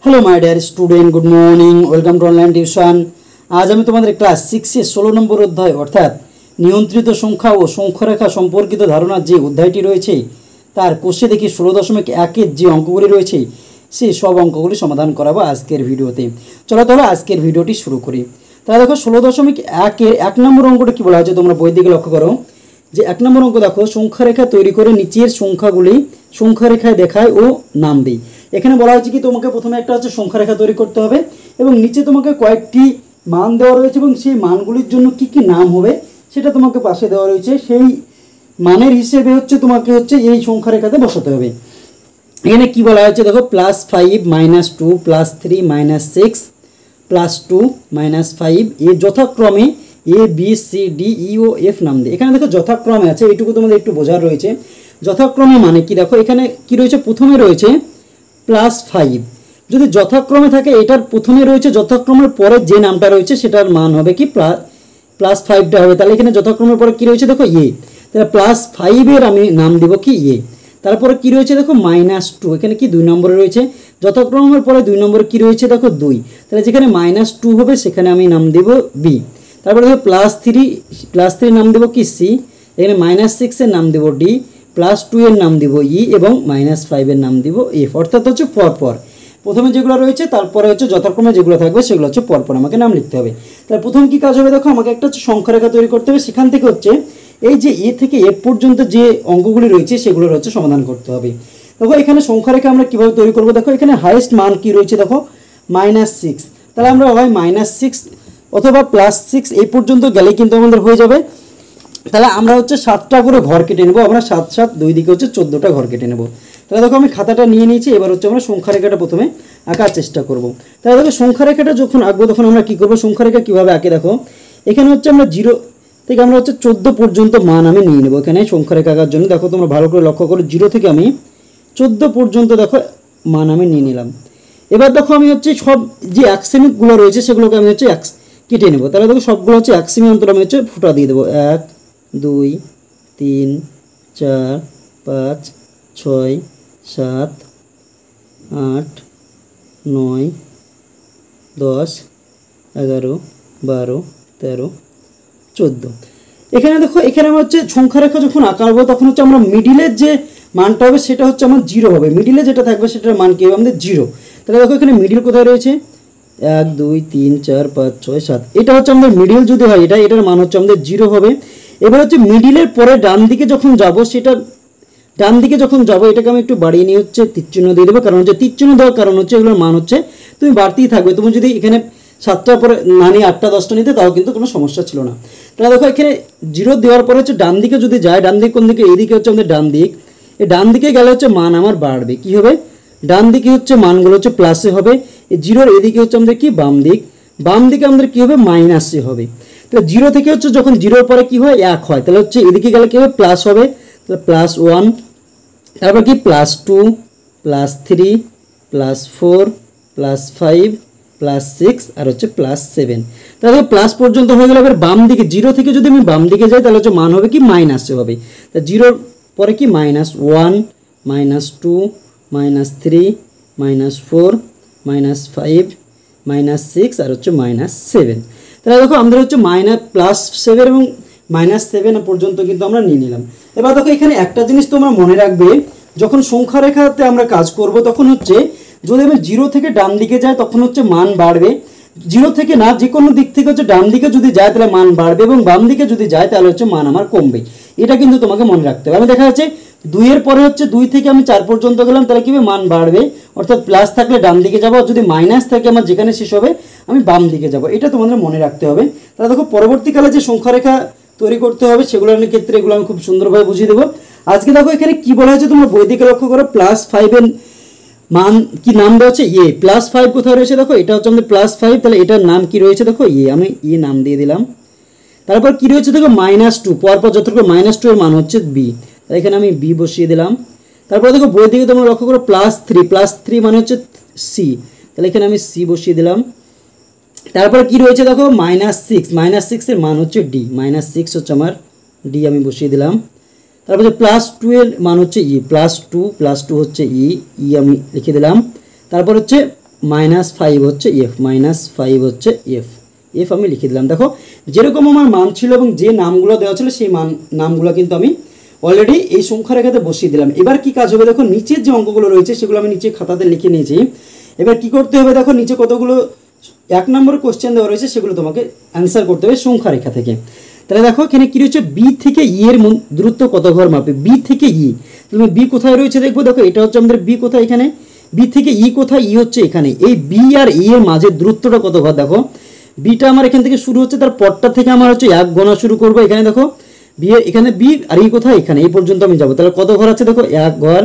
Hello my dear student good morning welcome to online tuition. आज আমি তোমাদের class 6 এর 16 নম্বর অধ্যায় অর্থাৎ নিয়ন্ত্রিত সংখ্যা ও সংখ্যারেখা সম্পর্কিত ধারণা যে অধ্যায়টি রয়েছে তার কোষে দেখি 16.1 এর যে অঙ্কগুলি রয়েছে সেই সব অঙ্কগুলি সমাধান করাবো আজকের ভিডিওতে। চলো তাহলে আজকের ভিডিওটি শুরু করি। তাহলে দেখো 16.1 এর 1 নম্বর অঙ্কটা কি বলা আছে তোমরা বই দিকে লক্ষ্য করো যে 1 নম্বর অঙ্ক দেখো সংখ্যারেখা তৈরি করে নিচের সংখ্যাগুলি সংখ্যারেখায় দেখায় ও নাম দেই। এখানে বলা হয়েছে কি তোমাকে প্রথমে একটা হচ্ছে সংখ্যারেখা তৈরি করতে হবে এবং নিচে তোমাকে কয়েকটি মান দেওয়া রয়েছে এবং সেই মানগুলির জন্য কি কি নাম হবে সেটা তোমাকে পাশে দেওয়া রয়েছে। সেই মানের হিসেবে হচ্ছে তোমাকে হচ্ছে এই সংখ্যারেখাতে বসাতে হবে। এখানে কি বলা হয়েছে দেখো +5 -2 +3 -6 +2 -5 এ যথাক্রমে A B C D E O F নাম দেয়। এখানে দেখো যথাক্রমে আছে, এইটুকু তোমাদের একটু বোঝার রয়েছে। যথাক্রমে মানে কি দেখো এখানে কি রয়েছে, প্রথমে রয়েছে +5, যদি যথাক্রমে থাকে এটার প্রথমে রয়েছে যথাক্রমের পরে যে নামটা রয়েছে সেটার মান হবে কি +5টা হবে। তাহলে এখানে যথাক্রমের পরে কি রয়েছে দেখো এ, তাহলে +5 এর আমি নাম দেব কি এ। তারপরে কি রয়েছে দেখো -2, এখানে কি 2 নম্বরে রয়েছে, যথাক্রমের পরে 2 নম্বরে কি রয়েছে দেখো 2, তাহলে যেখানে -2 হবে সেখানে আমি নাম দেব বি। তারপরে দেখো +3 নাম দেব কি সি, এখানে -6 এর নাম দেব ডি, +2 এর নাম দিব ই এবং -5 এর নাম দিব এফ। অর্থাৎ হচ্ছে পরপর প্রথমে যেগুলো রয়েছে তারপরে হচ্ছে যথাক্রমে যেগুলো থাকবে সেগুলো হচ্ছে পরপর আমাকে নাম লিখতে হবে। তাহলে প্রথম কি কাজ হবে দেখো আমাকে একটা হচ্ছে সংখ্যারেখা তৈরি করতে হবে, সেখান থেকে হচ্ছে এই যে এ থেকে এফ পর্যন্ত যে অঙ্কগুলি রয়েছে সেগুলোর হচ্ছে সমাধান করতে হবে। দেখো এখানে সংখ্যারেখা আমরা কীভাবে তৈরি করবো দেখো এখানে হাইয়েস্ট মান কি রয়েছে দেখো -6, তাহলে আমরা হয় -6 অথবা +6 এই পর্যন্ত গেলেই কিন্তু আমাদের হয়ে যাবে। তাহলে আমরা হচ্ছে 7টা করে ঘর কেটে নেব, আমরা 7 7 দুই দিকে হচ্ছে 14টা ঘর কেটে নেব। তাহলে দেখো আমি খাতাটা নিয়ে নিয়েছি, এবার হচ্ছে আমরা সংখ্যারেখাটা প্রথমে আঁকার চেষ্টা করব। তাহলে দেখো সংখ্যারেখাটা যখন আঁকবো তখন আমরা কি করব, সংখ্যারেখা কীভাবে আঁকে দেখো এখানে হচ্ছে আমরা 0 থেকে আমরা হচ্ছে 14 পর্যন্ত মান আমি নিয়ে নেব এখানে সংখ্যারেখা আঁকার জন্য। দেখো তোমরা ভালো করে লক্ষ্য করো 0 থেকে আমি 14 পর্যন্ত দেখো মান আমি নিয়ে নিলাম। এবার দেখো আমি হচ্ছে সব যে 1 সেমিগুলো রয়েছে সেগুলোকে আমি হচ্ছে কেটে নেব। তাহলে দেখো সবগুলো হচ্ছে 1 সেমি অন্তর আমি হচ্ছে ফুটা দিয়ে দেবো, 1 2 3 4 5 6 7 8 9 10 11 12 13 14। এখানে দেখো এখানে আমরা হচ্ছে সংখ্যারেখা যখন আঁকাবো তখন হচ্ছে আমরা মিডিলের যে মানটা হবে সেটা হচ্ছে আমার 0 হবে, মিডিলে যেটা থাকবে সেটার মান কি হবে আমাদের 0। তাহলে দেখো এখানে মিডিল কোথায় রয়েছে 1 2 3 4 5 6 7, এটা হচ্ছে আমাদের মিডিল যদি হয় এটার মান হচ্ছে আমাদের 0 হবে। এবার হচ্ছে মিডিলের পরে ডান দিকে যখন যাব সেটা ডান দিকে যখন যাব এটাকে আমি একটু বাড়িয়ে নিয়ে হচ্ছে তীরচিহ্ন দিয়ে দেবো, কারণ হচ্ছে তীরচিহ্ন দেওয়ার কারণ হচ্ছে এগুলোর মান হচ্ছে তুমি বাড়তেই থাকবে। তুমি যদি এখানে 7টার পরে না নিয়ে 8টা 10টা নিতে তাও কিন্তু কোনো সমস্যা ছিল না। তাহলে দেখো এখানে 0 দেওয়ার পরে হচ্ছে ডান দিকে যদি যায়, ডান দিক কোন দিকে, এইদিকে হচ্ছে আমাদের ডান দিক, এই ডান দিকে গেলে হচ্ছে মান আমার বাড়বে, কি হবে ডান দিকে হচ্ছে মানগুলো হচ্ছে প্লাসে হবে, এই 0-র এদিকে হচ্ছে আমাদের কি বাম দিক, বাম দিকে আমাদের কি হবে মাইনাসে হবে। তাহলে 0 থেকে হচ্ছে যখন 0-র পরে কি হয় 1 হয়, তাহলে হচ্ছে এদিকে গেলে কি হবে প্লাস হবে, তাহলে +1, তারপর কি +2 +3 +4 +5 +6 আর হচ্ছে +7। তাহলে প্লাস পর্যন্ত হয়ে গেলে এবার বাম দিকে 0 থেকে যদি আমি বাম দিকে যাই তাহলে হচ্ছে মান হবে কি মাইনাসে হবে। তা 0-র পরে কি -1 -2 -3 -4 -5 -6 আর হচ্ছে -7। তাহলে দেখো আমাদের হচ্ছে +7 এবং -7 পর্যন্ত কিন্তু আমরা নিয়ে নিলাম। এবার দেখো এখানে একটা জিনিস তোমরা মনে রাখবে, যখন সংখ্যারেখাতে আমরা কাজ করব তখন হচ্ছে যদি আমি 0 থেকে ডান দিকে যাই তখন হচ্ছে মান বাড়বে, 0 থেকে না যে কোনো দিক থেকে হচ্ছে ডান দিকে যদি যায় তাহলে মান বাড়বে এবং বাম দিকে যদি যায় তাহলে হচ্ছে মান আমার কমবে। এটা কিন্তু তোমাকে মনে রাখতে হবে। আমি দেখা যাচ্ছে 2 এর পরে হচ্ছে 2 থেকে আমি 4 পর্যন্ত গেলাম তাহলে কি হবে মান বাড়বে, অর্থাৎ প্লাস থাকলে ডান দিকে যাবো, যদি মাইনাস থাকে আমার যেখানে শেষ হবে আমি বাম দিকে যাব, এটা তোমাদের মনে রাখতে হবে। তাহলে দেখো পরবর্তীকালে যে সংখ্যারেখা তৈরি করতে হবে সেগুলোর ক্ষেত্রে এগুলো আমি খুব সুন্দরভাবে বুঝিয়ে দেবো। আজকে দেখো এখানে কি বলা হয়েছে তোমরা বই দিকে লক্ষ্য করো, +5 এর মান কি নাম দেওয়া হচ্ছে এ, +5 কোথায় রয়েছে দেখো এটা হচ্ছে আমাদের +5, তাহলে এটার নাম কি রয়েছে দেখো এ, আমি এ নাম দিয়ে দিলাম। তারপর কি রয়েছে দেখো -2, পরপর যতটুকু -2 এর মান হচ্ছে বি, তাহলে এখানে আমি বি বসিয়ে দিলাম। তারপর দেখো বই দিকে তোমরা লক্ষ্য করো +3 মানে হচ্ছে সি, তাহলে এখানে আমি সি বসিয়ে দিলাম। তারপরে কি রয়েছে দেখো -6 এর মান হচ্ছে ডি, -6 হচ্ছে আমার ডি আমি বসিয়ে দিলাম। তারপর +2 এর মান হচ্ছে ই, +2 হচ্ছে ই আমি লিখে দিলাম। তারপর হচ্ছে -5 হচ্ছে এফ, -5 হচ্ছে এফ। এফ আমি লিখে দিলাম। দেখো যেরকম আমার মান ছিল এবং যে নামগুলো দেওয়া ছিল সেই নামগুলো কিন্তু আমি অলরেডি এই সংখ্যা রেখাতে বসিয়ে দিলাম। এবার কি কাজ হবে দেখো, নিচের যে অঙ্কগুলো রয়েছে সেগুলো আমি নিচে খাতাতে লিখে নিয়েছি। এবার কি করতে হবে দেখো, নিচে কতগুলো 1 নম্বর কোশ্চেন দেওয়া রয়েছে সেগুলো তোমাকে অ্যান্সার করতে হবে সংখ্যা রেখা থেকে। তাহলে দেখো এখানে কি রয়েছে, বি থেকে ই এর দূরত্ব কত ঘর মাপে, বি থেকে ই। তুমি বি কোথায় রয়েছে দেখবো, দেখো এটা হচ্ছে আমাদের বি কোথায়, এখানে বি থেকে ই কোথায়, ই হচ্ছে এখানে। এই বি আর ই এর মাঝের দূরত্বটা কত ঘর, দেখো বিটা আমার এখান থেকে শুরু হচ্ছে, তার পরটা থেকে আমার হচ্ছে 1 গণা শুরু করবো। এখানে দেখো বি, এখানে বি আর ই কোথায়, এখানে, এই পর্যন্ত আমি যাবো। তাহলে কত ঘর আছে দেখো, 1 ঘর,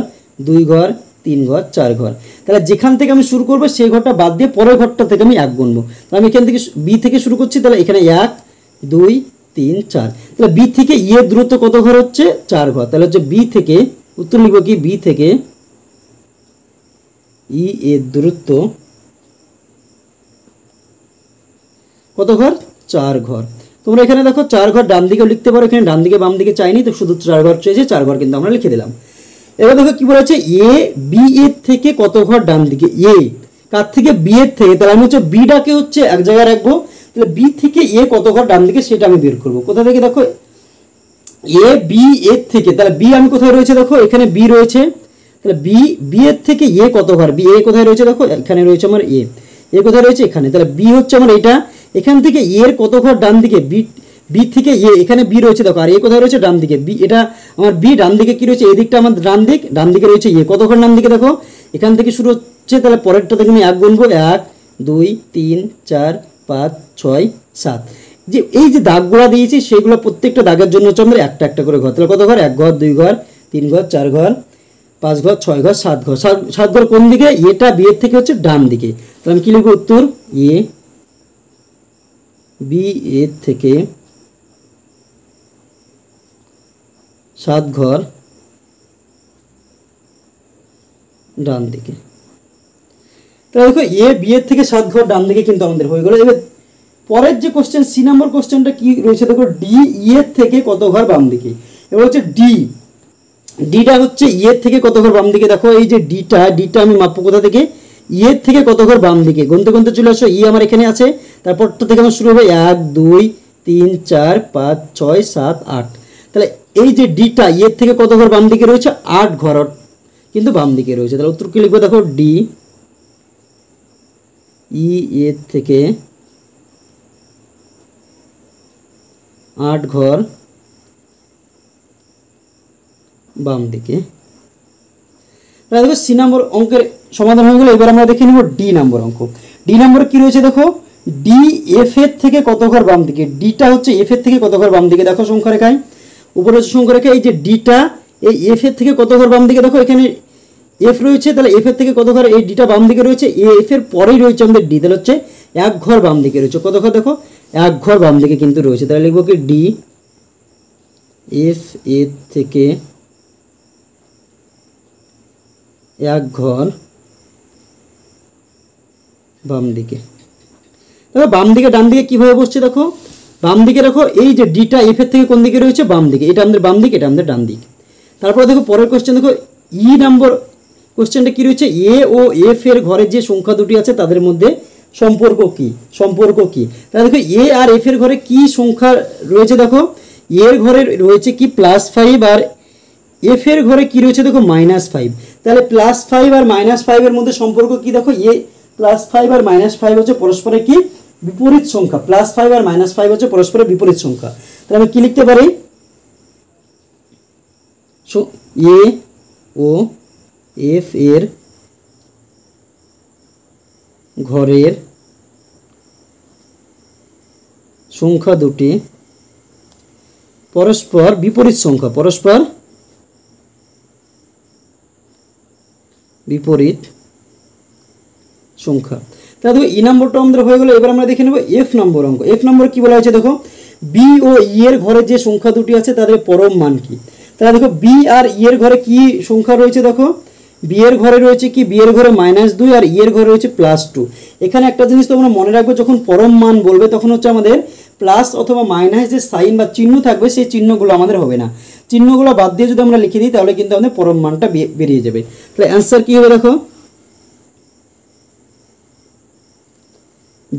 2 ঘর, 3 ঘর, 4 ঘর। তাহলে যেখান থেকে আমি শুরু করবো সেই ঘরটা বাদ দিয়ে পরের ঘরটা থেকে আমি 1 গুনবো। তাহলে আমি এখান থেকে বি থেকে শুরু করছি, তাহলে এখানে 1 2 3 4। তাহলে বি থেকে ই এর দূরত্ব কত ঘর হচ্ছে, 4 ঘর। তাহলে হচ্ছে বি থেকে, উত্তর লিখবো কি, বি থেকে ই এর দূরত্ব কত ঘর, 4 ঘর। তোমরা এখানে দেখো 4 ঘর ডান দিকেও লিখতে পারো, এখানে ডান দিকে বাম দিকে চাইনি, তো শুধু 4 ঘর চেয়েছে, 4 ঘর কিন্তু আমরা লিখে দিলাম। এবার দেখো কি বলেছে, এ বি এর থেকে কত ঘর ডান দিকে, এ কার থেকে, বি এর থেকে। তাহলে আমি হচ্ছে বিটাকে হচ্ছে এক জায়গায় রাখবো, তাহলে বি থেকে এ কত ঘর ডান দিকে সেটা আমি বের করবো। কোথা থেকে দেখো, এ বি এর থেকে, তাহলে বি আমি কোথায় রয়েছে দেখো, এখানে বি রয়েছে। তাহলে বি এর থেকে এ কত ঘর, বি এ কোথায় রয়েছে দেখো, এখানে রয়েছে আমার এ, এ কোথায় রয়েছে এখানে। তাহলে বি হচ্ছে আমার এটা, এখান থেকে এর কত ঘর ডান দিকে, বি থেকে এ, এখানে বি রয়েছে দেখো, আর এ কোথায় রয়েছে ডান দিকে, বি, এটা আমার বি, ডান দিকে কি রয়েছে, এই দিকটা আমার ডান দিকে রয়েছে এ, কত ঘর ডান দিকে দেখো, এখান থেকে শুরু হচ্ছে। তাহলে পরেরটা থেকে আমি 1 গুনবো, 1 2 3 4 5 6 7। যে এই যে দাগগুলো দিয়েছি সেগুলো প্রত্যেকটা দাগের জন্য হচ্ছে আমাদের একটা একটা করে ঘর। তাহলে কত ঘর, 1 ঘর, 2 ঘর, 3 ঘর, 4 ঘর, 5 ঘর, 6 ঘর, 7 ঘর। 7 ঘর কোন দিকে, এটা বি এর থেকে হচ্ছে ডান দিকে। তাহলে আমি কি লিখবো, উত্তর এ বি এর থেকে 7 ঘর ডান দিকে। তাহলে দেখো এ বি এর থেকে 7 ঘর ডান দিকে কিন্তু আমাদের হয়ে গেল। এবার পরের যে কোশ্চেন, সি নম্বর কোশ্চেনটা কি রয়েছে দেখো, ডি ই এর থেকে কত ঘর বাম দিকে। এবার হচ্ছে ডিটা হচ্ছে ই এর থেকে কত ঘর বাম দিকে। দেখো এই যে ডিটা আমি মাপবো কোথা থেকে, ই এর থেকে কত ঘর বাম দিকে। গুনতে গুনতে চলে আসো, ই আমার এখানে আছে, তারপরটা থেকে আমার শুরু হবে 1 2 3 4 5 6 7 8। তাহলে এই যে ডিটা ই এর থেকে কত ঘর বাম দিকে রয়েছে, 8 ঘর কিন্তু বাম দিকে রয়েছে। তাহলে উত্তর কি লিখবো দেখো, ডি ই এর থেকে 8 ঘর বাম দিকে। তাহলে দেখো সি নম্বর অঙ্কের সমাধান হয়ে গেল। এবার আমরা দেখে নেব ডি নম্বর অঙ্ক। ডি নম্বরে কি রয়েছে দেখো, ডি এফ এর থেকে কত ঘর বাম দিকে। ডিটা হচ্ছে এফ এর থেকে কত ঘর বাম দিকে, দেখো সংখ্যা রেখায় উপরে হচ্ছে সংখ্যা রেখা, এই যে ডিটা এই এফ এর থেকে কত ঘর বাম দিকে। দেখো এখানে এফ রয়েছে, তাহলে এফ এর থেকে কত ঘর, এই ডিটা বাম দিকে রয়েছে, এফ এর পরেই রয়েছে আমাদের ডি, তাহলে হচ্ছে 1 ঘর বাম দিকে রয়েছে। কত ঘর দেখো, 1 ঘর বাম দিকে কিন্তু রয়েছে। তাহলে লিখবো কি, ডি এফ এর থেকে 1 ঘর বাম দিকে। দেখো বাম দিকে ডান দিকে কিভাবে বসছে দেখো, বাম দিকে দেখো এই যে ডিটা এফ এর থেকে কোন দিকে রয়েছে, বাম দিকে, এটা আমাদের বাম দিক, এটা আমাদের ডান দিক। তারপরে দেখো পরের কোশ্চেন দেখো, ই নম্বর কোশ্চেনটা কি রয়েছে, এ ও এফ এর ঘরের যে সংখ্যা দুটি আছে তাদের মধ্যে সম্পর্ক কি। তাহলে দেখো এ আর এফ এর ঘরে কি সংখ্যা রয়েছে, দেখো এর ঘরে রয়েছে কি +5 আর এফ এর ঘরে কি রয়েছে দেখো -5। তাহলে +5 আর -5 এর মধ্যে সম্পর্ক কি দেখো, এ +5 আর -5 হচ্ছে পরস্পরের কি বিপরীত সংখ্যা। +5 আর -5 হচ্ছে পরস্পরের বিপরীত সংখ্যা। তাহলে আমি কি লিখতে পারি, এ ও এফ এর ঘরের সংখ্যা দুটি পরস্পর বিপরীত সংখ্যা, পরস্পর বিপরীত সংখ্যা। তাহলে দেখো ই নম্বরটা আমাদের হয়ে গেল। এবার আমরা দেখে নেব এফ নম্বর অঙ্ক। এফ নম্বর কি বলা হয়েছে দেখো, বি ও ই এর ঘরে যে সংখ্যা দুটি আছে তাদের পরম মান কি। তাহলে দেখো বি আর ই এর ঘরে কি সংখ্যা রয়েছে দেখো, বি এর ঘরে রয়েছে কি, বি এর ঘরে -2 আর ই এর ঘরে রয়েছে +2। এখানে একটা জিনিস তোমরা মনে রাখবে, যখন পরম মান বলবে তখন হচ্ছে আমাদের প্লাস অথবা মাইনাস যে সাইন বা চিহ্ন থাকবে সেই চিহ্নগুলো আমাদের হবে না। চিহ্নগুলো বাদ দিয়ে যদি আমরা লিখে দিই তাহলে কিন্তু আমাদের পরম মানটা বেরিয়ে যাবে। তাহলে অ্যান্সার কি হবে দেখো,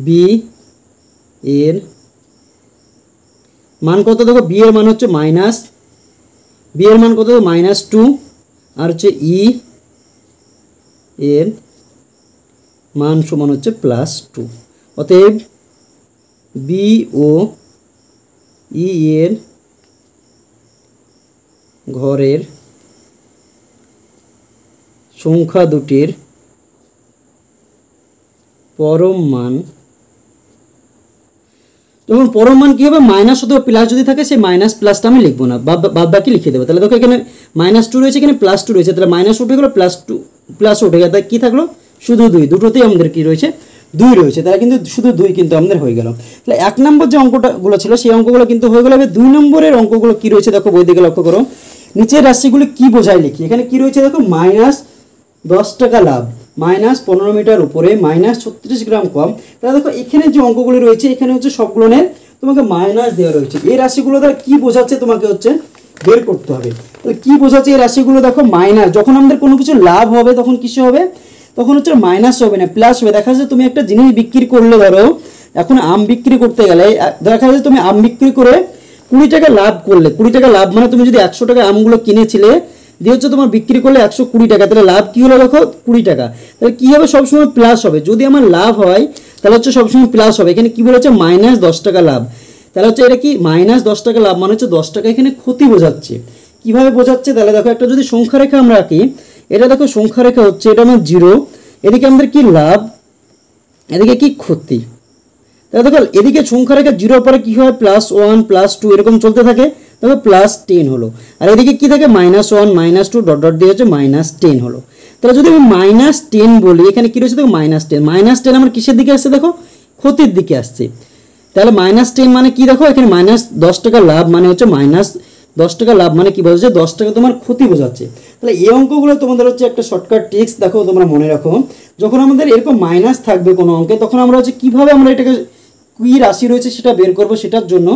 বি এর মান কত দেখো, বি এর মান হচ্ছে মাইনাস, বি এর মান কত -2, আর হচ্ছে ই এর মান সমান হচ্ছে +2। অতএব বি ও ই এর ঘরের সংখ্যা দুটির পরম মান, যখন পরম মান কী হবে, মাইনাস অথবা প্লাস যদি থাকে সেই মাইনাস প্লাসটা আমি লিখবো না, বাদ বাকি লিখে দেবো। তাহলে দেখো এখানে -2 রয়েছে, এখানে +2 রয়েছে, তাহলে মাইনাস উঠে গেলো, প্লাস উঠে গেল, তাই কী থাকলো শুধু 2, দুটোতেই আমাদের কী রয়েছে 2 রয়েছে, তাহলে কিন্তু শুধু 2 কিন্তু আমাদের হয়ে গেল। তাহলে 1 নম্বর যে অঙ্কগুলো ছিল সেই অঙ্কগুলো কিন্তু হয়ে গেল। এবার 2 নম্বরের অঙ্কগুলো কী রয়েছে দেখো, বই দিকে লক্ষ্য করো, নিচের রাশিগুলি কী বোঝায় লিখি। এখানে কী রয়েছে দেখো, -10 টাকা লাভ, -15 মিটার উপরে, -36 গ্রাম কম। তাহলে দেখো এখানে যে অঙ্কগুলি রয়েছে এখানে হচ্ছে সবগুলোনের তোমাকে মাইনাস দেওয়া রয়েছে। এই রাশিগুলো দ্বারা কী বোঝাচ্ছে তোমাকে হচ্ছে বের করতে হবে। তাহলে কী বোঝাচ্ছে এই রাশিগুলো দেখো, মাইনাস, যখন আমাদের কোনো কিছু লাভ হবে তখন কিসে হবে, তখন হচ্ছে মাইনাস হবে না, প্লাস হবে। দেখা যাচ্ছে তুমি একটা জিনিস বিক্রি করলে, ধরো এখন আম বিক্রি করতে গেলে দেখা যাচ্ছে তুমি আম বিক্রি করে 20 টাকা লাভ করলে, 20 টাকা লাভ মানে তুমি যদি 100 টাকা আমগুলো কিনেছিলে দিয়ে হচ্ছে তোমার বিক্রি করলে 120 টাকা, তাহলে লাভ কী হলো দেখো 20 টাকা। তাহলে কী হবে, সবসময় প্লাস হবে। যদি আমার লাভ হয় তাহলে হচ্ছে সবসময় প্লাস হবে। এখানে কী বলেছে, -10 টাকা লাভ, তাহলে হচ্ছে এটা কি -10 টাকা লাভ মানে হচ্ছে 10 টাকা এখানে ক্ষতি বোঝাচ্ছে। কীভাবে বোঝাচ্ছে, তাহলে দেখো একটা যদি সংখ্যা রেখা আমরা আঁকি, এটা দেখো সংখ্যা রেখা হচ্ছে, এটা আমার 0, এদিকে আমাদের কি লাভ, এদিকে কি ক্ষতি। তাহলে দেখো এদিকে সংখ্যা রেখা 0 পরে কী হয়, +1 +2 এরকম চলতে থাকে, দেখো +10 হলো, আর এদিকে কি থাকে -1 -2 ডট ডট দিয়ে হচ্ছে -10 হলো। তাহলে যদি আমি -10 বলি, এখানে কী রয়েছে দেখো -10 আমার কিসের দিকে আসছে দেখো, ক্ষতির দিকে আসছে। তাহলে -10 মানে কি দেখো, এখানে -10 টাকা লাভ মানে হচ্ছে -10 টাকা লাভ মানে কি বোঝাচ্ছে, 10 টাকা তোমার ক্ষতি বোঝাচ্ছে। তাহলে এই অঙ্কগুলো তোমাদের হচ্ছে একটা শর্টকাট ট্রিক্স, দেখো তোমরা মনে রাখো, যখন আমাদের এরকম মাইনাস থাকবে কোনো অঙ্কে তখন আমরা হচ্ছে কীভাবে আমরা এটাকে কী রাশি রয়েছে সেটা বের করব। সেটার জন্য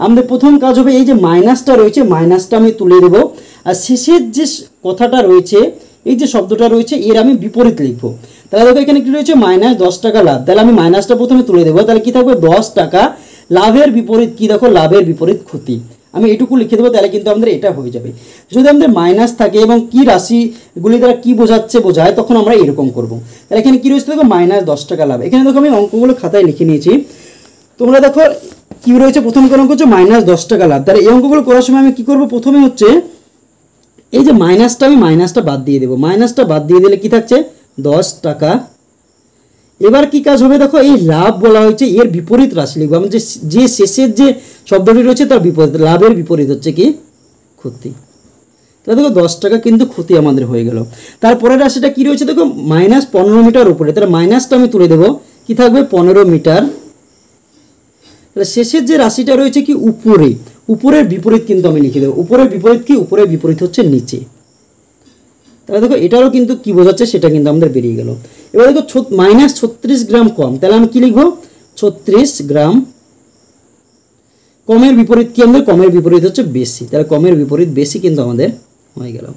আমাদের প্রথম কাজ হবে, এই যে মাইনাসটা রয়েছে মাইনাসটা আমি তুলে দেবো, আর শেষের যে কথাটা রয়েছে এই যে শব্দটা রয়েছে এর আমি বিপরীত লিখবো। তাহলে দেখো এখানে কী রয়েছে, -10 টাকা লাভ, তাহলে আমি মাইনাসটা প্রথমে তুলে দেবো, তাহলে কী থাকবে 10 টাকা, লাভের বিপরীত কী দেখো, লাভের বিপরীত ক্ষতি, আমি এটুকু লিখে দেবো, তাহলে কিন্তু আমাদের এটা হয়ে যাবে। যদি আমাদের মাইনাস থাকে এবং কী রাশিগুলি দ্বারা কী বোঝায় তখন আমরা এরকম করব। তাহলে এখানে কী রয়েছে দেখো, -10 টাকা লাভ। এখানে দেখো আমি অঙ্কগুলো খাতায় লিখে নিয়েছি, তোমরা দেখো কী রয়েছে, প্রথম অঙ্ক হচ্ছে -10 টাকা লাভ। তাহলে এই অঙ্কগুলো করার সময় আমি কী করবো, প্রথমে হচ্ছে এই যে মাইনাসটা আমি মাইনাসটা বাদ দিয়ে দেবো, মাইনাসটা বাদ দিয়ে দিলে কী থাকছে 10 টাকা। এবার কি কাজ হবে দেখো, এই লাভ বলা হয়েছে এর বিপরীত রাশি লিখবো আমি, যে শেষের যে শব্দটি রয়েছে তার বিপরীত, লাভের বিপরীত হচ্ছে কি ক্ষতি। তাহলে দেখো 10 টাকা কিন্তু ক্ষতি আমাদের হয়ে গেল। তারপরের রাশিটা কি রয়েছে দেখো, -15 মিটার উপরে, তাহলে মাইনাসটা আমি তুলে দেবো, কি থাকবে 15 মিটার। তাহলে শেষের যে রাশিটা রয়েছে কি উপরে, উপরের বিপরীত কিন্তু আমি লিখে দেবো, উপরের বিপরীত কি, উপরের বিপরীত হচ্ছে নিচে। তাহলে দেখো এটারও কিন্তু কী বোঝাচ্ছে সেটা কিন্তু আমাদের বেরিয়ে গেল। এবার দেখো -36 গ্রাম কম, তাহলে আমি কী লিখবো 36 গ্রাম। কমের বিপরীত কি আমাদের, কমের বিপরীত হচ্ছে বেশি, তাহলে কমের বিপরীত বেশি কিন্তু আমাদের হয়ে গেল।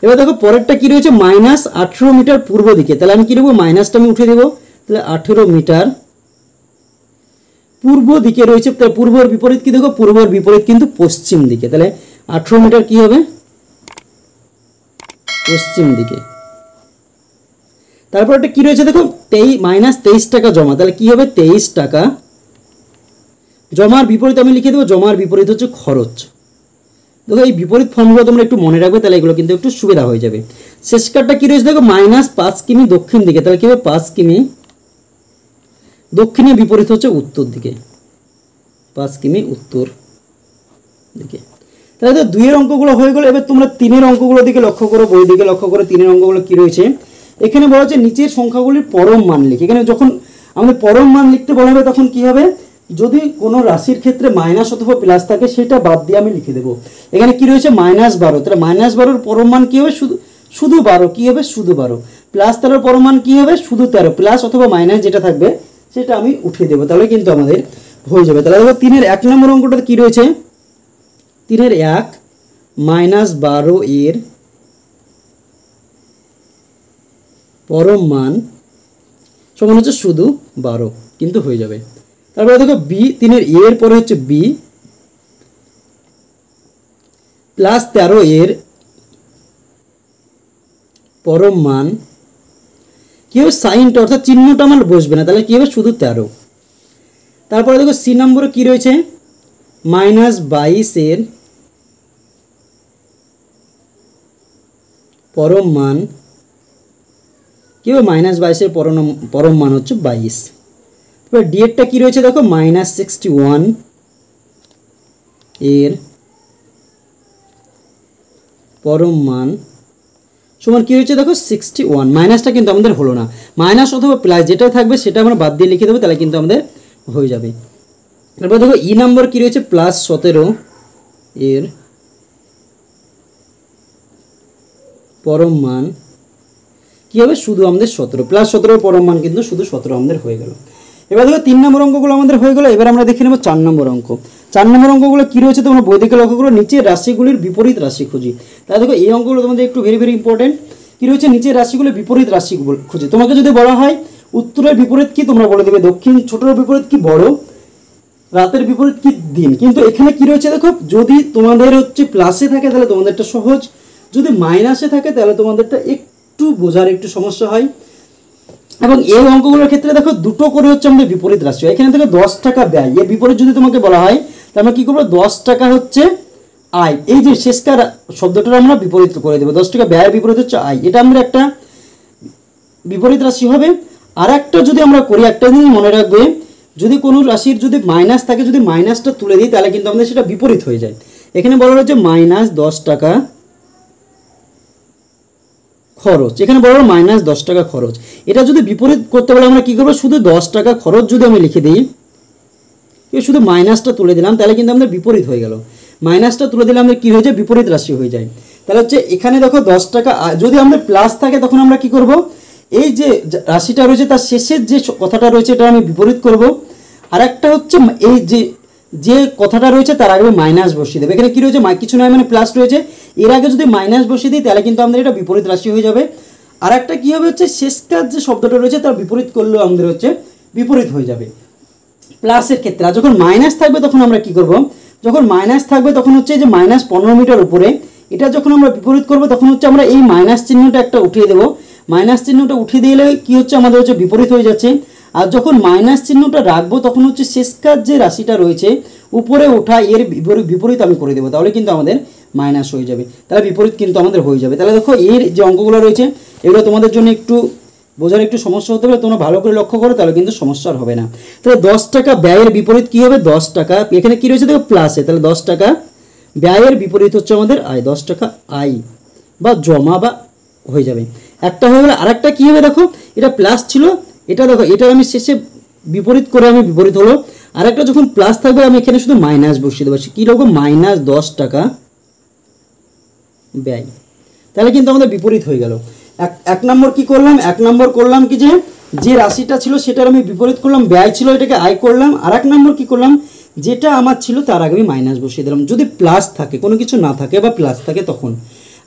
এবার দেখো পরেরটা কি রয়েছে, -18 মিটার পূর্ব দিকে, তাহলে আমি কী লিখবো, মাইনাসটা আমি উঠে দেবো, তাহলে 18 মিটার পূর্ব দিকে রয়েছে। তাহলে পূর্বর বিপরীত কি দেখো, পূর্বর বিপরীত কিন্তু পশ্চিম দিকে, তাহলে 18 মিটার কি হবে পশ্চিম দিকে। তারপর একটা কি রয়েছে দেখো, -23 টাকা জমা, তাহলে কি হবে 23 টাকা। জমার বিপরীত আমি লিখে দেবো, জমার বিপরীত হচ্ছে খরচ। দেখো এই বিপরীত ফর্মগুলো তোমরা একটু মনে রাখবে, তাহলে এগুলো কিন্তু একটু সুবিধা হয়ে যাবে। শেষ কার্ডটা কি রয়েছে দেখো, -5 কিমি দক্ষিণ দিকে, তাহলে কি হবে 5 কিমি। দক্ষিণের বিপরীত হচ্ছে উত্তর দিকে, 5 কিমি উত্তর দিকে। তাহলে তো 2 এর অঙ্কগুলো হয়ে গেল। এবার তোমরা 3 এর অঙ্কগুলো দিকে লক্ষ্য করো, বই দিকে লক্ষ্য করো, 3 এর অঙ্কগুলো কী রয়েছে। এখানে বলা হচ্ছে নিচের সংখ্যাগুলির পরম মান লিখে। এখানে যখন আমাদের পরম মান লিখতে বলা হবে তখন কি হবে, যদি কোনো রাশির ক্ষেত্রে মাইনাস অথবা প্লাস থাকে সেটা বাদ দিয়ে আমি লিখে দেবো। এখানে কি রয়েছে -12, তাহলে -12 পরম মান কী হবে, শুধু 12 কী হবে, শুধু 12। +13 পরম মান কী হবে, শুধু 13। প্লাস অথবা মাইনাস যেটা থাকবে সেটা আমি উঠিয়ে দেবো, তাহলে কিন্তু আমাদের হয়ে যাবে। তাহলে দেখো 3 এর 1 নম্বর অঙ্কটা কী রয়েছে, 3 এর 1 -12 এর পরম মান সমান হচ্ছে শুধু 12 কিন্তু হয়ে যাবে। তারপরে দেখো বি 3 এর পরে হচ্ছে বি প্লাস 13 এর পরম মান কি হবে, সাইনটা অর্থাৎ চিহ্নটা আমার বসবে না, তাহলে কি হবে শুধু 13। তারপরে দেখো সি নম্বরে কি রয়েছে, -22 এর পরম মান কি হবে, -22 এর পরম মান হচ্ছে 22। তারপর ডি এরটা কি রয়েছে দেখো, -61 এর পরম মান সমান কি হয়েছে দেখো 61। মাইনাসটা কিন্তু আমাদের হলো না, মাইনাস অথবা প্লাস যেটা থাকবে সেটা আমরা বাদ দিয়ে লিখে দেবো, তাহলে কিন্তু আমাদের হয়ে যাবে। তারপর দেখো ই নম্বর কি রয়েছে, +17 এর পরম মান কি হবে শুধু আমাদের 17, +17 পরম মান কিন্তু শুধু 17 আমাদের হয়ে গেল। এবার দেখো 3 নম্বর অঙ্কগুলো আমাদের হয়ে গেল। এবার আমরা দেখে নেব 4 নম্বর অঙ্ক। 4 নম্বর অঙ্কগুলো কি রয়েছে তোমরা বই থেকে লক্ষ্য করো, নিচের রাশিগুলির বিপরীত রাশি খুঁজি। তাহলে দেখো এই অঙ্কগুলো তোমাদের একটু ভেরি ইম্পর্টেন্ট। কি রয়েছে, নিচের রাশিগুলির বিপরীত রাশি খুঁজি। তোমাকে যদি বলা হয় উত্তরের বিপরীত কি, তোমরা বলে দেবে দক্ষিণ, ছোটের বিপরীত কি বড়, রাতের বিপরীত কি দিন। কিন্তু এখানে কি রয়েছে দেখো, যদি তোমাদের হচ্ছে প্লাসে থাকে তাহলে তোমাদেরটা সহজ, যদি মাইনাসে থাকে তাহলে তোমাদেরটা একটু বোঝার একটু সমস্যা হয়। এবং এই অঙ্কগুলোর ক্ষেত্রে দেখো দুটো করে হচ্ছে আমাদের বিপরীত রাশি। এখানে দেখো 10 টাকা ব্যয়, এর বিপরীত যদি তোমাকে বলা হয় তাহলে আমরা কি করবো, 10 টাকা হচ্ছে আয়, এই যে শেষকার শব্দটা আমরা বিপরীত করে দেবো, 10 টাকা ব্যয়ের বিপরীত হচ্ছে আয়, এটা আমরা একটা বিপরীত রাশি হবে। আর একটা যদি আমরা করি, একটা জিনিস মনে রাখবে, যদি কোনো রাশির যদি মাইনাস থাকে, যদি মাইনাসটা তুলে দিই তাহলে কিন্তু আমাদের সেটা বিপরীত হয়ে যায়। এখানে বলা হচ্ছে -10 টাকা খরচ, এখানে বলা হলো -10 টাকা খরচ। এটা যদি বিপরীত করতে বলে আমরা কি করবো, শুধু 10 টাকা খরচ যদি আমি লিখে দিই, শুধু মাইনাসটা তুলে দিলাম তাহলে কিন্তু আমাদের বিপরীত হয়ে গেল। মাইনাসটা তুলে দিলে আমাদের কি হয়ে যায়, বিপরীত রাশি হয়ে যায়। তাহলে হচ্ছে এখানে দেখো 10 টাকা, যদি আমাদের প্লাস থাকে তখন আমরা কি করব, এই যে রাশিটা রয়েছে তার শেষের যে কথাটা রয়েছে এটা আমি বিপরীত করব। আর একটা হচ্ছে এই যে কথাটা রয়েছে তার আগে মাইনাস বসিয়ে দেবে। এখানে কি রয়েছে, কিছু নয় মানে প্লাস রয়েছে, এর আগে যদি মাইনাস বসিয়ে দিই তাহলে কিন্তু আমাদের এটা বিপরীত রাশি হয়ে যাবে। আর একটা কি হবে হচ্ছে, শেষকার যে শব্দটা রয়েছে তার বিপরীত করলেও আমাদের হচ্ছে বিপরীত হয়ে যাবে প্লাসের ক্ষেত্রে। আর যখন মাইনাস থাকবে তখন আমরা কি করব, যখন মাইনাস থাকবে তখন হচ্ছে যে -15 মিটার উপরে, এটা যখন আমরা বিপরীত করব তখন হচ্ছে আমরা এই মাইনাস চিহ্নটা একটা উঠিয়ে দেবো। মাইনাস চিহ্নটা উঠিয়ে দিলে কি হচ্ছে, আমাদের হচ্ছে বিপরীত হয়ে যাচ্ছে। আর যখন মাইনাস চিহ্নটা রাখবো তখন হচ্ছে শেষকার যে রাশিটা রয়েছে উপরে ওঠা এর বিপরীত আমি করে দেবো, তাহলে কিন্তু আমাদের মাইনাস হয়ে যাবে, তাহলে বিপরীত কিন্তু আমাদের হয়ে যাবে। তাহলে দেখো এর যে অঙ্কগুলো রয়েছে এগুলো তোমাদের জন্য একটু বোঝার একটু সমস্যা হতে পারে, তোমরা ভালো করে লক্ষ্য করো তাহলে কিন্তু সমস্যা আর হবে না। তাহলে 10 টাকা ব্যয়ের বিপরীত কি হবে, 10 টাকা, এখানে কি রয়েছে দেখো প্লাসে, তাহলে 10 টাকা ব্যয়ের বিপরীত হচ্ছে আমাদের আয়, 10 টাকা আয় বা জমা বা হয়ে যাবে। একটা হয়ে গেলে আরেকটা কি হবে দেখো, এটা প্লাস ছিল, এটা দেখো এটা আমি শেষে বিপরীত করে আমি বিপরীত হলো। আরেকটা যখন প্লাস থাকবে আমি এখানে শুধু মাইনাস বসিয়ে দেবো, কি রকম -10 টাকা ব্যয়, তাহলে কিন্তু আমাদের বিপরীত হয়ে গেল। এক নম্বর কি করলাম, এক নম্বর করলাম কি যে রাশিটা ছিল সেটার আমি বিপরীত করলাম, ব্যয় ছিল এটাকে আয় করলাম। আর এক নম্বর কি করলাম, যেটা আমার ছিল তার আগে আমি মাইনাস বসিয়ে দিলাম, যদি প্লাস থাকে, কোনো কিছু না থাকে বা প্লাস থাকে তখন।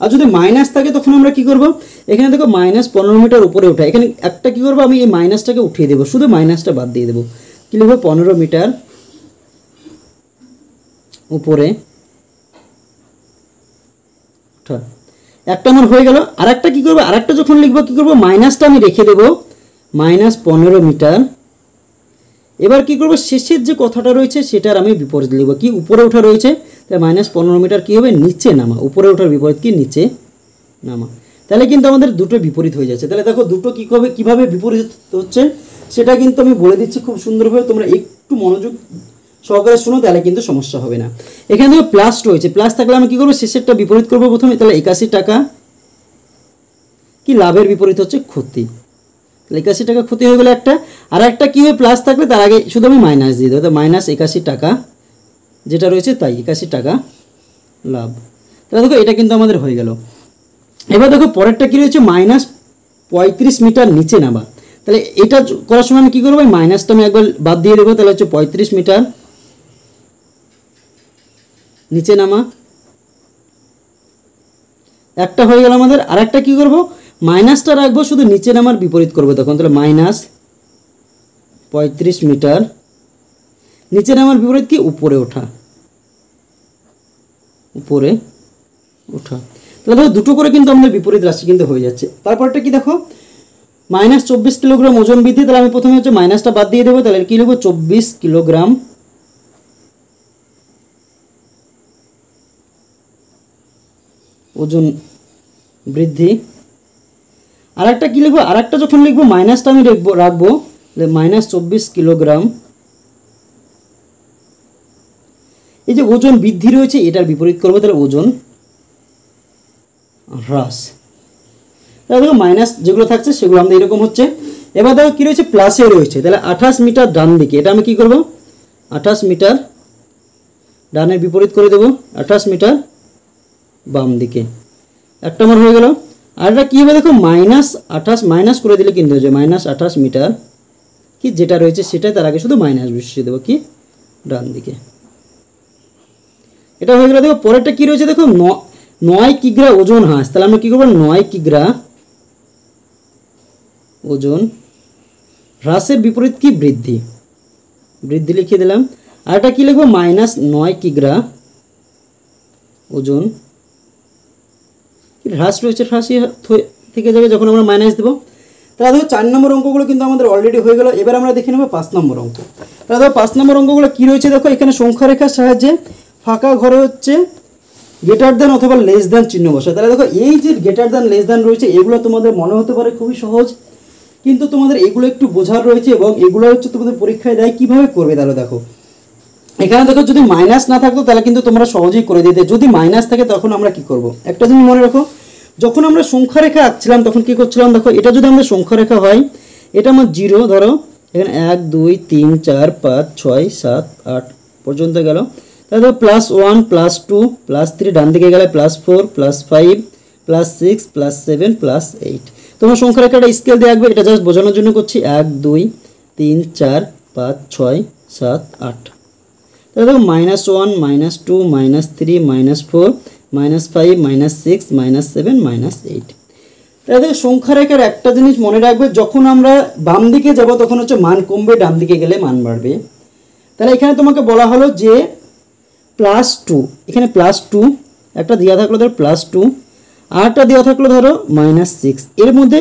আর যদি মাইনাস থাকে তখন আমরা কি করব, এখানে দেখো -15 মিটার উপরে ওঠা, এখানে একটা কি করবো, আমি এই মাইনাসটাকে উঠিয়ে দেবো, শুধু মাইনাসটা বাদ দিয়ে দেবো, কি লিখবো 15 মিটার উপরে ওঠা, একটা আমার হয়ে গেল। আর একটা কি করবো, আর একটা যখন লিখবো কি করবো, মাইনাসটা আমি রেখে দেবো, -15 মিটার। এবার কি করবো, শেষের যে কথাটা রয়েছে সেটার আমি বিপরীত লিখবো, কি উপরে ওঠা রয়েছে, তাই -15 মিটার কি হবে, নিচে নামা, উপরে ওঠার বিপরীত কি নিচে নামা। তাহলে কিন্তু আমাদের দুটো বিপরীত হয়ে যাচ্ছে। তাহলে দেখো দুটো কিভাবে বিপরীত হচ্ছে সেটা কিন্তু আমি বলে দিচ্ছি খুব সুন্দরভাবে, তোমরা একটু মনোযোগ সহকারে শুনো তাহলে কিন্তু সমস্যা হবে না। এখানে দেখো প্লাস রয়েছে, প্লাস থাকলে আমি কি করবো, শেষেরটা বিপরীত করবো প্রথমে, তাহলে 81 টাকা কি লাভের বিপরীত হচ্ছে ক্ষতি, 81 টাকা ক্ষতি হয়ে গেলে একটা। আর একটা কি হবে, প্লাস থাকলে তার আগে শুধু আমি মাইনাস দিয়ে দেবো, -81 টাকা যেটা রয়েছে তাই 81 টাকা লাভ। তাহলে দেখো এটা কিন্তু আমাদের হয়ে গেল। এবার দেখো পরেরটা কি রয়েছে, -35 মিটার নিচে নামা। তাহলে এটা করার সময় আমি কী করবো, মাইনাসটা আমি একবার বাদ দিয়ে দেবো, তাহলে হচ্ছে 35 মিটার নিচে নামা, একটা হয়ে গেল আমাদের। আর একটা কী করবো, মাইনাসটা রাখবো, শুধু নিচে নামার বিপরীত করবো তখন, তাহলে 35 মিটার, নিচে নামার বিপরীত কি উপরে ওঠা, উপরে ওঠা। তাহলে দেখো দুটো করে কিন্তু আমাদের বিপরীত রাশি কিন্তু হয়ে যাচ্ছে। তারপরটা কি দেখো -24 কিলোগ্রাম ওজন বৃদ্ধি, তাহলে আমি প্রথমে হচ্ছে মাইনাসটা বাদ দিয়ে দেবো, তাহলে কি লিখবো 24 কিলোগ্রাম ওজন বৃদ্ধি। আর একটা কী লিখবো, আর একটা যখন লিখবো মাইনাসটা আমি রাখবো -24 কিলোগ্রাম এই যে ওজন বৃদ্ধি রয়েছে এটার বিপরীত করবো, তাহলে ওজন হ্রাস। তাহলে দেখো মাইনাস যেগুলো থাকছে সেগুলো আমাদের এরকম হচ্ছে। এবার দেখো কী রয়েছে প্লাসে রয়েছে, তাহলে 28 মিটার ডান দিকে, এটা আমি কি করব 28 মিটার ডানের বিপরীত করে দেবো 28 মিটার বাম দিকে, একটা আমার হয়ে গেল। আর এটা কী হবে দেখো -28 মাইনাস করে দিলে কিন্তু হয়ে যাবে -28 মিটার কি যেটা রয়েছে সেটাই, তার আগে শুধু মাইনাস বসিয়ে দেবো কি ডান দিকে, এটা হয়ে গেল। দেখো পরেরটা কী রয়েছে দেখো 9 কিগ্রা ওজন হ্রাস, তাহলে আমরা কী করবো 9 কিগ্রা ওজন হ্রাসের বিপরীত কি বৃদ্ধি, বৃদ্ধি লিখে দিলাম। আর এটা কী লিখবো -9 কিগ্রা ওজন হ্রাস রয়েছে, হ্রাসই থেকে যাবে যখন আমরা মাইনাস দেবো। তাহলে দেখো 4 নম্বর অঙ্কগুলো কিন্তু আমাদের অলরেডি হয়ে গেল। এবার আমরা দেখে নেব 5 নম্বর অঙ্ক। তাহলে দেখো 5 নম্বর অঙ্কগুলো কী রয়েছে দেখো, এখানে সংখ্যা রেখার সাহায্যে ফাঁকা ঘরে হচ্ছে গ্রেটার দ্যান অথবা লেস দ্যান চিহ্ন বসে। তাহলে দেখো এই যে গ্রেটার দ্যান লেস দ্যান রয়েছে এগুলো তোমাদের মনে হতে পারে খুবই সহজ, কিন্তু তোমাদের এগুলো একটু বোঝার রয়েছে এবং এগুলো হচ্ছে তোমাদের পরীক্ষায় দেয় কীভাবে করবে। তাহলে দেখো এখানে দেখো যদি মাইনাস না থাকতো তাহলে কিন্তু তোমরা সহজেই করে দিতে, যদি মাইনাস থাকে তখন আমরা কি করব। একটা জিনিস মনে রাখো, যখন আমরা সংখ্যা রেখা আঁকছিলাম তখন কি করছিলাম দেখো, এটা যদি আমাদের সংখ্যা রেখা হয় এটা আমার 0, ধরো এখানে 1 2 3 4 5 6 7 8 পর্যন্ত গেল। তাহলে দেখো +1 +2 +3 ডান দিকে গেলে +4 +5 +6 +7 +8। তোমার সংখ্যা রেখাটা স্কেল দিয়ে আঁকবে, এটা জাস্ট বোঝানোর জন্য করছি। 1 2 3 4 5 6 7 8। তাহলে দেখো -1 -2 -3 -4 -5 -6 -7 -8। তাহলে দেখো সংখ্যা রেখার একটা জিনিস মনে রাখবে, যখন আমরা বাম দিকে যাব তখন হচ্ছে মান কমবে, ডান দিকে গেলে মান বাড়বে। তাহলে এখানে তোমাকে বলা হলো যে +2, এখানে +2 একটা দেওয়া থাকলো ধরো +2, আরটা দেওয়া থাকলো ধরো -6, এর মধ্যে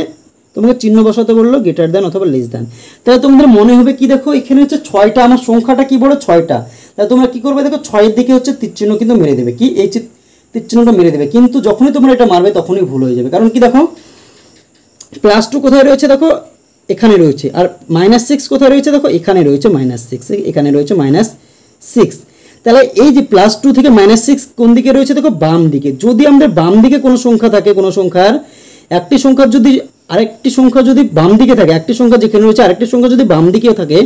তোমাকে চিহ্ন বসাতে বললো গ্রেটার দ্যান অথবা লেস দ্যান। তাহলে তোমাদের মনে হবে কি দেখো এখানে হচ্ছে 6টা, আমার সংখ্যাটা কি বড় 6টা, তাহলে তোমরা কি করবে দেখো 6 এর দিকে হচ্ছে তীরচিহ্ন কিন্তু মেরে দেবে, কি এই তীরচিহ্নটা মেরে দেবে, কিন্তু যখনই তোমরা এটা মারবে তখনই ভুল হয়ে যাবে। কারণ কি দেখো +2 কোথায় রয়েছে দেখো এখানে রয়েছে, আর -6 কোথায় রয়েছে দেখো এখানে রয়েছে -6, এখানে রয়েছে -6। তাহলে এই যে +2 থেকে -6 কোন দিকে রয়েছে দেখো বাম দিকে। যদি আমাদের বাম দিকে কোনো সংখ্যা থাকে, কোনো সংখ্যার একটি সংখ্যার যদি আরেকটি সংখ্যা যদি বাম দিকে থাকে, একটি সংখ্যা যেখানে রয়েছে আরেকটি সংখ্যা যদি বাম দিকে থাকে,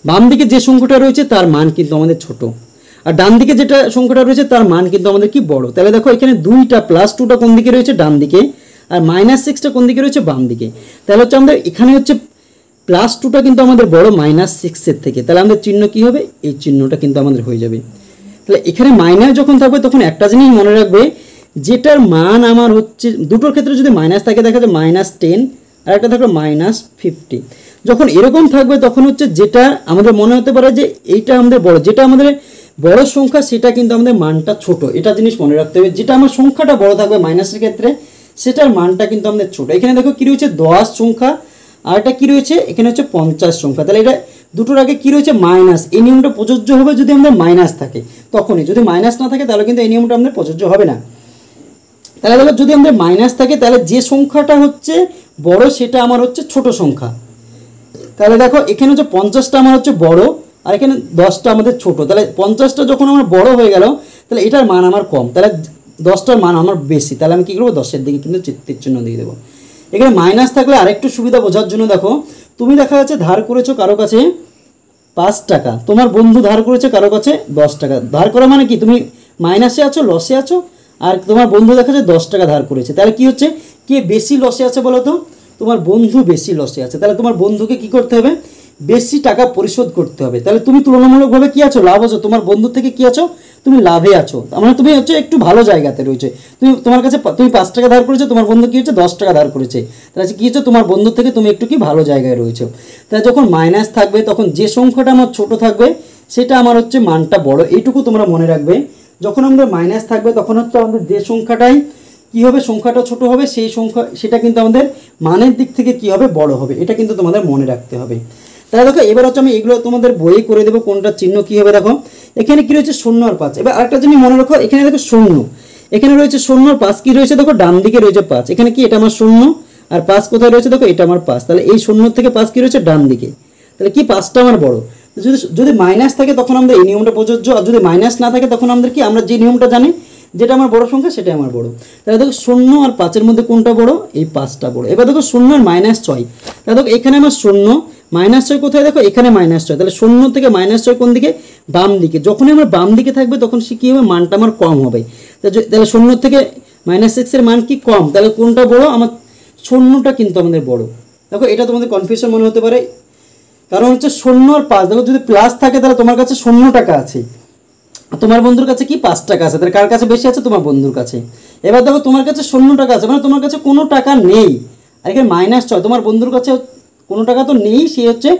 বাম দিকে যে সংখ্যাটা রয়েছে তার মান কিন্তু আমাদের ছোট, আর ডান দিকে যেটা সংখ্যাটা রয়েছে তার মান কিন্তু আমাদের কি বড়। তাহলে দেখো এখানে 2টা +2টা কোন দিকে রয়েছে ডান দিকে, আর -6টা কোন দিকে রয়েছে বাম দিকে। তাহলে হচ্ছে আমাদের এখানে হচ্ছে +2টা কিন্তু আমাদের বড় -6 এর থেকে, তাহলে আমাদের চিহ্ন কি হবে, এই চিহ্নটা কিন্তু আমাদের হয়ে যাবে। তাহলে এখানে মাইনাস যখন থাকবে তখন একটা জিনিস মনে রাখবে, যেটার মান আমার হচ্ছে দুটোর ক্ষেত্রে যদি মাইনাস থাকে দেখা যায় -10, আর একটা থাকবে -50। যখন এরকম থাকবে তখন হচ্ছে যেটা আমাদের মনে হতে পারে যে এইটা আমাদের বড়, যেটা আমাদের বড় সংখ্যা সেটা কিন্তু আমাদের মানটা ছোট, এটা জিনিস মনে রাখতে হবে। যেটা আমার সংখ্যাটা বড় থাকবে মাইনাসের ক্ষেত্রে সেটার মানটা কিন্তু আমাদের ছোট। এখানে দেখো কি রয়েছে 10 সংখ্যা, আর এটা কি রয়েছে এখানে হচ্ছে 50 সংখ্যা। তাহলে এটা দুটোর আগে কি রয়েছে মাইনাস, এই নিয়মটা প্রযোজ্য হবে যদি আমাদের মাইনাস থাকে তখনই, যদি মাইনাস না থাকে তাহলে কিন্তু এই নিয়মটা আমাদের প্রযোজ্য হবে না। তাহলে দেখো যদি আমাদের মাইনাস থাকে তাহলে যে সংখ্যাটা হচ্ছে বড় সেটা আমার হচ্ছে ছোট সংখ্যা। তাহলে দেখো এখানে হচ্ছে 50টা আমার হচ্ছে বড়, আর এখানে 10টা আমাদের ছোট। তাহলে 50টা যখন আমার বড় হয়ে গেল তাহলে এটার মান আমার কম, তাহলে 10টার মান আমার বেশি, তাহলে আমি কী করবো 10-এর দিকে কিন্তু তীরচিহ্ন দিয়ে দেবো। এখানে মাইনাস থাকলে আরেকটু সুবিধা বোঝার জন্য দেখো, তুমি দেখা যাচ্ছে ধার করেছো কারো কাছে 5 টাকা, তোমার বন্ধু ধার করেছে কারো কাছে 10 টাকা। ধার করা মানে কি, তুমি মাইনাসে আছো, লসে আছো, আর তোমার বন্ধু দেখা যাচ্ছে 10 টাকা ধার করেছে। তাহলে কি হচ্ছে, কে বেশি লসে আছে বলো তো, তোমার বন্ধু বেশি লসে আছে। তাহলে তোমার বন্ধুকে কি করতে হবে, বেশি টাকা পরিশোধ করতে হবে। তাহলে তুমি তুলনামূলকভাবে কী আছো, লাভ আছো, তোমার বন্ধু থেকে কী আছো, তুমি লাভে আছো, তার মানে তুমি হচ্ছে একটু ভালো জায়গাতে রয়েছে। তোমার কাছে তুমি 5 টাকা ধার করেছো, তোমার বন্ধু কী হচ্ছে 10 টাকা ধার করেছে, তাহলে কী হচ্ছে তোমার বন্ধু থেকে তুমি একটু কি ভালো জায়গায় রয়েছো। তাহলে যখন মাইনাস থাকবে তখন যে সংখ্যাটা আমার ছোট থাকবে সেটা আমার হচ্ছে মানটা বড়, এইটুকু তোমরা মনে রাখবে। যখন আমাদের মাইনাস থাকবে তখন হচ্ছে আমাদের যে সংখ্যাটাই কী হবে, সংখ্যাটা ছোট হবে, সেই সংখ্যা সেটা কিন্তু আমাদের মানের দিক থেকে কী হবে, বড় হবে। এটা কিন্তু তোমাদের মনে রাখতে হবে। তাহলে দেখো এবার হচ্ছে আমি এগুলো তোমাদের বইয়ে করে দেবো কোনটা চিহ্ন কী হবে। দেখো এখানে কী রয়েছে 0 আর 5। এবার আরেকটা জিনিস মনে রাখো, এখানে দেখো 0, এখানে রয়েছে 0 আর 5 কী রয়েছে দেখো ডান দিকে রয়েছে 5, এখানে কি এটা আমার 0 আর 5 কোথায় রয়েছে দেখো এটা আমার 5, তাহলে এই 0 থেকে 5 কী রয়েছে ডান দিকে, তাহলে কি 5টা আমার বড়। যদি মাইনাস থাকে তখন আমাদের এই নিয়মটা প্রযোজ্য, আর যদি মাইনাস না থাকে তখন আমাদের কি, আমরা যে নিয়মটা জানি যেটা আমার বড় সংখ্যা সেটাই আমার বড়। তাহলে দেখো 0 আর 5-এর মধ্যে কোনটা বড়, এই 5টা বড়। এবার দেখো 0 আর -6, তাহলে দেখো এখানে আমার 0, -6 কোথায় দেখো এখানে -6, তাহলে 0 থেকে -6 কোন দিকে, বাম দিকে। যখনই আমার বাম দিকে থাকবে তখন সে কী হবে, মানটা আমার কম হবে। তাহলে 0 থেকে -6 এর মান কি কম, তাহলে কোনটা বড়, আমার 0টা কিন্তু আমাদের বড়। দেখো এটা তোমাদের কনফিউশন মনে হতে পারে, কারণ হচ্ছে 0 আর 5, দেখো যদি প্লাস থাকে তাহলে তোমার কাছে 0 টাকা আছে, তোমার বন্ধুর কাছে কি 5 টাকা আছে, তাহলে কার কাছে বেশি আছে, তোমার বন্ধুর কাছে। এবার দেখো তোমার কাছে 0 টাকা আছে, মানে তোমার কাছে কোনো টাকা নেই, আর এখানে -6, তোমার বন্ধুর কাছে কোনো টাকা তো নেই, সে হচ্ছে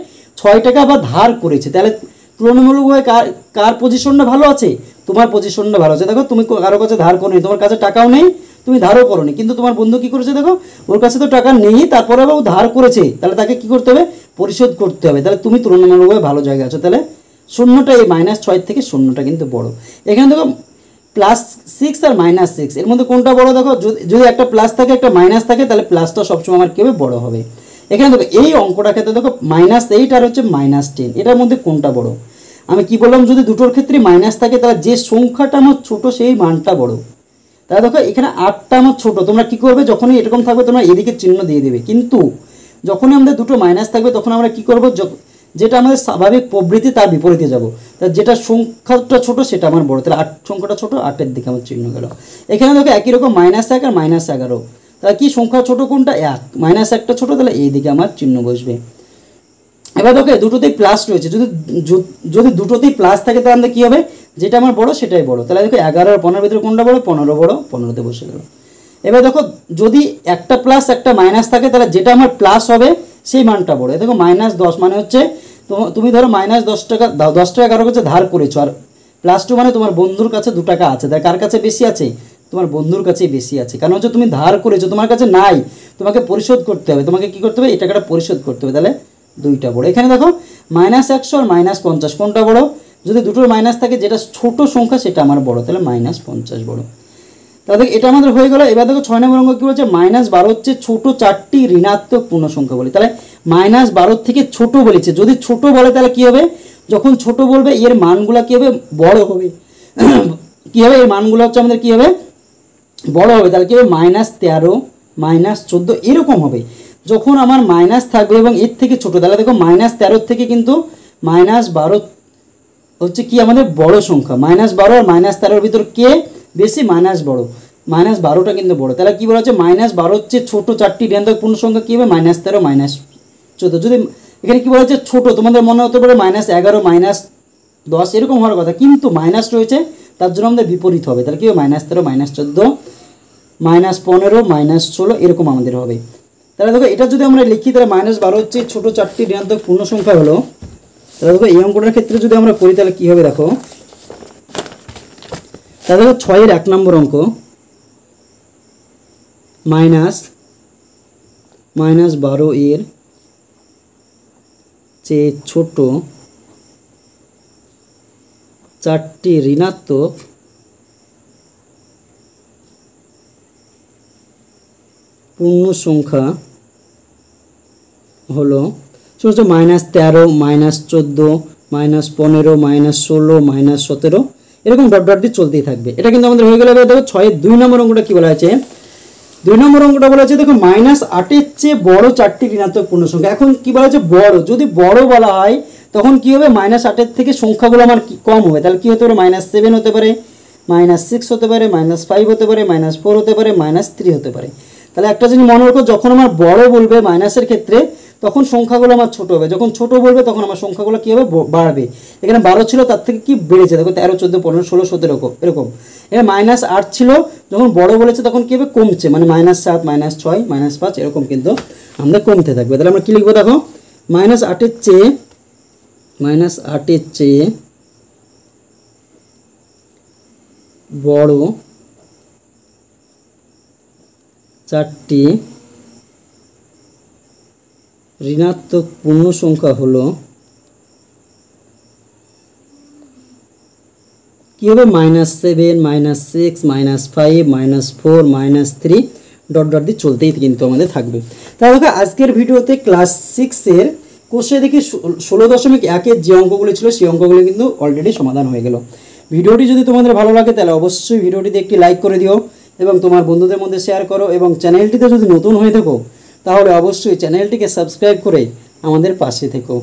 6 টাকা বা ধার করেছে। তাহলে তুলনামূলকভাবে কার পজিশনটা ভালো আছে, তোমার পজিশনটা ভালো আছে। দেখো তুমি কারো কাছে ধার করো নি, তোমার কাছে টাকাও নেই, তুমি ধারও করো নি, কিন্তু তোমার বন্ধু কী করেছে দেখো, ওর কাছে তো টাকা নেই, তারপরে আবার ও ধার করেছে, তাহলে তাকে কী করতে হবে, পরিশোধ করতে হবে। তাহলে তুমি তুলনামূলকভাবে ভালো জায়গায় আছো। তাহলে 0টা এই -6 থেকে 0টা কিন্তু বড়। এখানে দেখো +6 আর -6 এর মধ্যে কোনটা বড়, দেখো যদি একটা প্লাস থাকে একটা মাইনাস থাকে তাহলে প্লাসটা সবসময় আমার কী হবে, বড় হবে। এখানে দেখো এই অঙ্কটার ক্ষেত্রে দেখো -8 আর হচ্ছে -10, এটার মধ্যে কোনটা বড়, আমি কি বললাম, যদি দুটোর ক্ষেত্রে মাইনাস থাকে তাহলে যে সংখ্যাটা আমার ছোট সেই মানটা বড়। তাহলে দেখো এখানে 8টা আমার ছোট, তোমরা কি করবে, যখনই এরকম থাকবে তোমরা এদিকে চিহ্ন দিয়ে দেবে, কিন্তু যখনই আমাদের দুটো মাইনাস থাকবে তখন আমরা কি করব, যেটা আমাদের স্বাভাবিক প্রবৃত্তি তার বিপরীতে যাব। তাহলে যেটা সংখ্যাটা ছোট সেটা আমার বড়, তাহলে 8 সংখ্যাটা ছোট, 8-এর দিকে আমার চিহ্ন গেল। এখানে দেখো একই রকম -1 আর -11, তাহলে কি সংখ্যা ছোট কোনটা, 1, -1টা ছোট, তাহলে এই দিকে আমার চিহ্ন বসবে। এবার দেখো দুটোতেই প্লাস রয়েছে, যদি দুটোতেই প্লাস থাকে তাহলে আমাদের কী হবে, যেটা আমার বড় সেটাই বড়। তাহলে দেখো 11 আর 15 ভিতরে কোনটা বড়, 15 বড়, 15তে বসে গেল। এবার দেখো যদি একটা প্লাস একটা মাইনাস থাকে তাহলে যেটা আমার প্লাস হবে সেই মানটা বড়। দেখো -10 মানে হচ্ছে তুমি ধরো -10 টাকা 10 টাকা কারোর কাছে ধার করেছো, আর +2 মানে তোমার বন্ধুর কাছে 2 টাকা আছে, তাই কার কাছে বেশি আছে, তোমার বন্ধুর কাছেই বেশি আছে, কারণ হচ্ছে তুমি ধার করেছো, তোমার কাছে নাই, তোমাকে পরিশোধ করতে হবে, তোমাকে কী করতে হবে, এই টাকাটা পরিশোধ করতে হবে, তাহলে 2টা বড়। এখানে দেখো -100 আর -50 কোনটা বড়, যদি দুটোর মাইনাস থাকে যেটা ছোট সংখ্যা সেটা আমার বড়, তাহলে -50 বড়। তাহলে এটা আমাদের হয়ে গেল। এবার দেখো 6 নম্বর অঙ্ক কী বলছে, -12 হচ্ছে ছোট 4টি ঋণাত্মক পূর্ণ সংখ্যা বলে। তাহলে -12 থেকে ছোট বলেছে, যদি ছোট বলে তাহলে কী হবে, যখন ছোট বলবে এর মানগুলো কী হবে, বড় হবে। কী হবে, এর মানগুলো হচ্ছে আমাদের কী হবে, বড় হবে। তাহলে কী হবে, -13, -14 এরকম হবে। যখন আমার মাইনাস থাকবে এবং এর থেকে ছোট, তাহলে দেখো -13 থেকে কিন্তু -12 হচ্ছে কি আমাদের বড় সংখ্যা। -12 আর -13 ভিতর কে বেশি, বড়, -12টা কিন্তু বড়। তাহলে কি বলা হচ্ছে, -12 হচ্ছে ছোট 4টি ঋণাত্মক পূর্ণ সংখ্যা কী হবে, -13, -14। যদি এখানে কী বলা হচ্ছে ছোট, তোমাদের মনে হতে পারে -11, -10 এরকম হওয়ার কথা, কিন্তু মাইনাস রয়েছে তার জন্য আমাদের বিপরীত হবে। তাহলে কী হবে, -13, -14, -15, -16 এরকম আমাদের হবে। তাহলে দেখো এটা যদি আমরা লিখি তাহলে -12 হচ্ছে ছোট 4টি ঋণাত্মক পূর্ণ সংখ্যা হলো। তাহলে দেখো এই অঙ্কটার ক্ষেত্রে যদি আমরা করি তাহলে কী হবে, দেখো তাহলে দেখো 6-এর 1 নম্বর অঙ্ক, -12 এর চেয়ে ছোট 4টি ঋণাত্মক পূর্ণ সংখ্যা হলো -13, -14, -15, -16, -17 এরকম ডট ডট দিয়ে চলতেই থাকবে। এটা কিন্তু আমাদের হয়ে গেল। দেখো 6-এর 2 নম্বর অঙ্কটা কী বলা আছে, 2 নম্বর অঙ্কটা বলা আছে দেখো -8-এর চেয়ে বড় 4টি ঋণাত্মক পূর্ণ সংখ্যা। এখন কী বলা আছে, বড়, যদি বড় বলা হয় তখন কী হবে, -8-এর থেকে সংখ্যাগুলো আমার কম হবে। তাহলে কী হতে পারে, -7 হতে পারে, -6 হতে পারে, -5 হতে পারে, -4 হতে পারে, -3 হতে পারে। তাহলে একটা জিনিস মনে রাখো, যখন আমার বড় বলবে মাইনাসের ক্ষেত্রে তখন সংখ্যাগুলো আমার ছোট হবে, যখন ছোট বলবে তখন আমার সংখ্যাগুলো কী হবে, বাড়বে। এখানে 12 ছিল, তার থেকে কি বেড়েছে, দেখো 13, 14, 15, 16, 17 এরকম। এখানে -8 ছিল, যখন বড় বলেছে তখন কী হবে, কমছে, মানে -7, -6, -5 এরকম কিন্তু আমাদের কমতে থাকবে। তাহলে আমরা কী লিখবো, দেখো -8-এর চেয়ে বড় 4টি ঋণাত্মক পূর্ণ সংখ্যা হলো কি হবে, -7, -6, -5, -4, -3 ডট ডট দিয়ে চলতেই কিন্তু আমাদের থাকবে। তাহলে দেখো আজকের ভিডিওতে ক্লাস 6-এর কোষে দেখি 16.1-এর যে অঙ্কগুলো ছিল সেই অঙ্কগুলো কিন্তু অলরেডি সমাধান হয়ে গেল। ভিডিওটি যদি তোমাদের ভালো লাগে তাহলে অবশ্যই ভিডিওটিতে একটি লাইক করে দিও এবং তোমার বন্ধুদের মধ্যে শেয়ার করো, এবং চ্যানেলটিতে যদি নতুন হয়ে থাকো তাহলে অবশ্যই চ্যানেলটিকে সাবস্ক্রাইব করে আমাদের পাশে থেকো।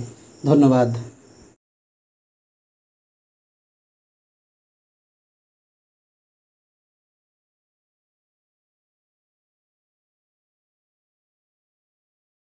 ধন্যবাদ।